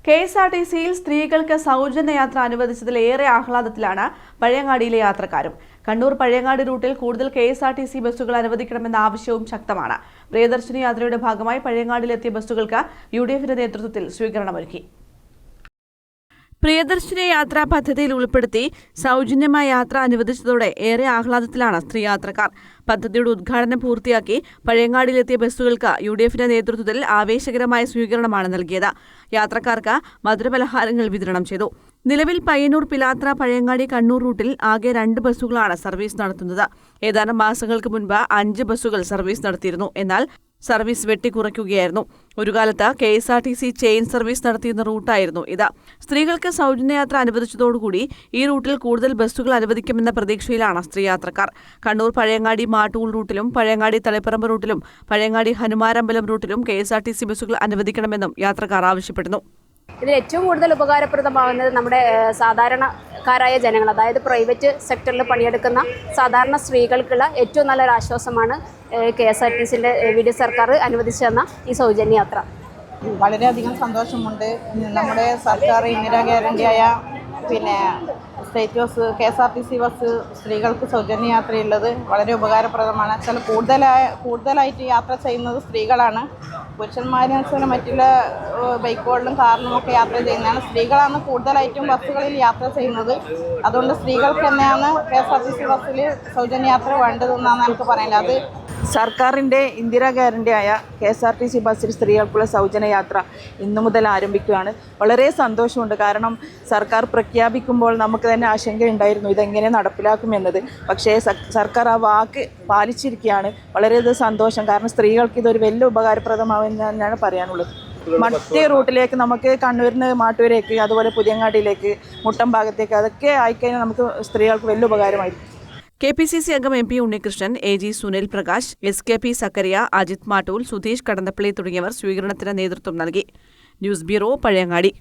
കെഎസ്ആർടിസിയിൽ സ്ത്രീകൾക്ക് സൗജന്യ യാത്ര അനുവദിച്ചതിൽ ഏറെ ആഹ്ലാദത്തിലാണ് പഴയങ്ങാടിയിലെ യാത്രക്കാരും. കണ്ണൂർ പഴയങ്ങാടി റൂട്ടിൽ കൂടുതൽ കെഎസ്ആർടിസി ബസ്സുകൾ അനുവദിക്കണമെന്ന ആവശ്യവും ശക്തമാണ്. പ്രിയദർശിനി യാത്രയുടെ ഭാഗമായി പഴയങ്ങാടിയിലെത്തിയ ബസ്സുകൾക്ക് യുഡിഎഫിന്റെ നേതൃത്വത്തിൽ സ്വീകരണമൊരുക്കി. പ്രിയദർശിനി യാത്രാ പദ്ധതിയിൽ ഉൾപ്പെടുത്തി സൗജന്യമായ യാത്ര അനുവദിച്ചതോടെ ഏറെ ആഹ്ലാദത്തിലാണ് സ്ത്രീ യാത്രക്കാർ. പദ്ധതിയുടെ ഉദ്ഘാടനം പൂർത്തിയാക്കി പഴയങ്ങാടിയിലെത്തിയ ബസ്സുകൾക്ക് യുഡിഎഫിന്റെ നേതൃത്വത്തിൽ ആവേശകരമായ സ്വീകരണമാണ് നൽകിയത്. യാത്രക്കാർക്ക് മധുരപലഹാരങ്ങൾ വിതരണം ചെയ്തു. നിലവിൽ പയ്യന്നൂർ, പിലാത്ര, പഴയങ്ങാടി, കണ്ണൂർ റൂട്ടിൽ ആകെ 2 ബസ്സുകളാണ് സർവീസ് നടത്തുന്നത്. ഏതാനും മാസങ്ങൾക്ക് മുൻപ് 5 ബസ്സുകൾ സർവീസ് നടത്തിയിരുന്നു. എന്നാൽ സർവീസ് വെട്ടിക്കുറയ്ക്കുകയായിരുന്നു. ഒരു കാലത്ത് കെഎസ്ആർടിസി ചെയിൻ സർവീസ് നടത്തിയിരുന്ന റൂട്ടായിരുന്നു ഇത്. സ്ത്രീകൾക്ക് സൗജന്യയാത്ര അനുവദിച്ചതോടുകൂടി ഈ റൂട്ടിൽ കൂടുതൽ ബസ്സുകൾ അനുവദിക്കുമെന്ന പ്രതീക്ഷയിലാണ് സ്ത്രീ യാത്രക്കാർ. കണ്ണൂർ പഴയങ്ങാടി മാട്ടൂൾ റൂട്ടിലും പഴയങ്ങാടി തളിപ്പറമ്പ് റൂട്ടിലും പഴയങ്ങാടി ഹനുമാരമ്പലം റൂട്ടിലും കെഎസ്ആർടിസി ബസ്സുകൾ അനുവദിക്കണമെന്നും യാത്രക്കാർ ആവശ്യപ്പെടുന്നു. ഇതിൽ ഏറ്റവും കൂടുതൽ ഉപകാരപ്രദമാകുന്നത് നമ്മുടെ സാധാരണക്കാരായ ജനങ്ങൾ, അതായത് പ്രൈവറ്റ് സെക്ടറിൽ പണിയെടുക്കുന്ന സാധാരണ സ്ത്രീകൾക്കുള്ള ഏറ്റവും നല്ലൊരു ആശ്വാസമാണ് കെഎസ്ആർടിസിൻ്റെ വി.ഡി. സർക്കാർ അനുവദിച്ചു തന്ന ഈ സൗജന്യ യാത്ര. വളരെയധികം സന്തോഷമുണ്ട്. നമ്മുടെ സർക്കാർ ഇന്ദിരാ ഗ്യാരണ്ടിയായ സ്റ്റേറ്റ് ബസ്, കെഎസ്ആർടിസി ബസ് സ്ത്രീകൾക്ക് സൗജന്യ യാത്രയുള്ളത് വളരെ ഉപകാരപ്രദമാണ്. ചില കൂടുതലായിട്ട് യാത്ര ചെയ്യുന്നത് സ്ത്രീകളാണ്. പുരുഷന്മാരെന്ന് വെച്ചാൽ മറ്റുള്ള ബൈക്കുകളിലും കാറിലും ഒക്കെ യാത്ര ചെയ്യുന്നതാണ്. സ്ത്രീകളാണ് കൂടുതലായിട്ടും ബസ്സുകളിൽ യാത്ര ചെയ്യുന്നത്. അതുകൊണ്ട് സ്ത്രീകൾക്ക് തന്നെയാണ് കെഎസ്ആർടിസി ബസ്സിൽ സൗജന്യ യാത്ര വേണ്ടതെന്നാണ് എനിക്ക് പറയുന്നത്. അത് സർക്കാരിൻ്റെ ഇന്ദിരാ ഗ്യാരണ്ടിയായ കെഎസ്ആർടിസി ബസ്സിൽ സ്ത്രീകൾക്കുള്ള സൗജന്യ യാത്ര ഇന്നു മുതൽ ആരംഭിക്കുകയാണ്. വളരെ സന്തോഷമുണ്ട്. കാരണം സർക്കാർ പ്രഖ്യാപിക്കുമ്പോൾ നമുക്ക് തന്നെ ആശങ്കയുണ്ടായിരുന്നു ഇതെങ്ങനെ നടപ്പിലാക്കുമെന്നത്. പക്ഷേ സർക്കാർ ആ വാക്ക് പാലിച്ചിരിക്കുകയാണ്. വളരെയധികം സന്തോഷം. കാരണം സ്ത്രീകൾക്ക് ഇതൊരു വലിയ ഉപകാരപ്രദമാവുമെന്ന് തന്നെയാണ് പറയാനുള്ളത്. മറ്റേ റൂട്ടിലേക്ക് നമുക്ക് കണ്ണൂരിൽ നിന്ന് മാട്ടൂരേക്ക്, അതുപോലെ പുതിയങ്ങാടിയിലേക്ക്, മുട്ടം ഭാഗത്തേക്ക് അതൊക്കെ ആയിക്കഴിഞ്ഞാൽ നമുക്ക് സ്ത്രീകൾക്ക് വലിയ ഉപകാരമായിരിക്കും. കെപിസിസി അംഗം എം.പി. ഉണ്ണികൃഷ്ണൻ, എ.ജി. സുനിൽ പ്രകാശ്, എസ്.കെ.പി. സക്കറിയ, അജിത് മാട്ടൂൽ, സുധീഷ് കടന്നപ്പള്ളി തുടങ്ങിയവർ സ്വീകരണത്തിന് നേതൃത്വം നൽകി. News bureau, Pazhayangadi.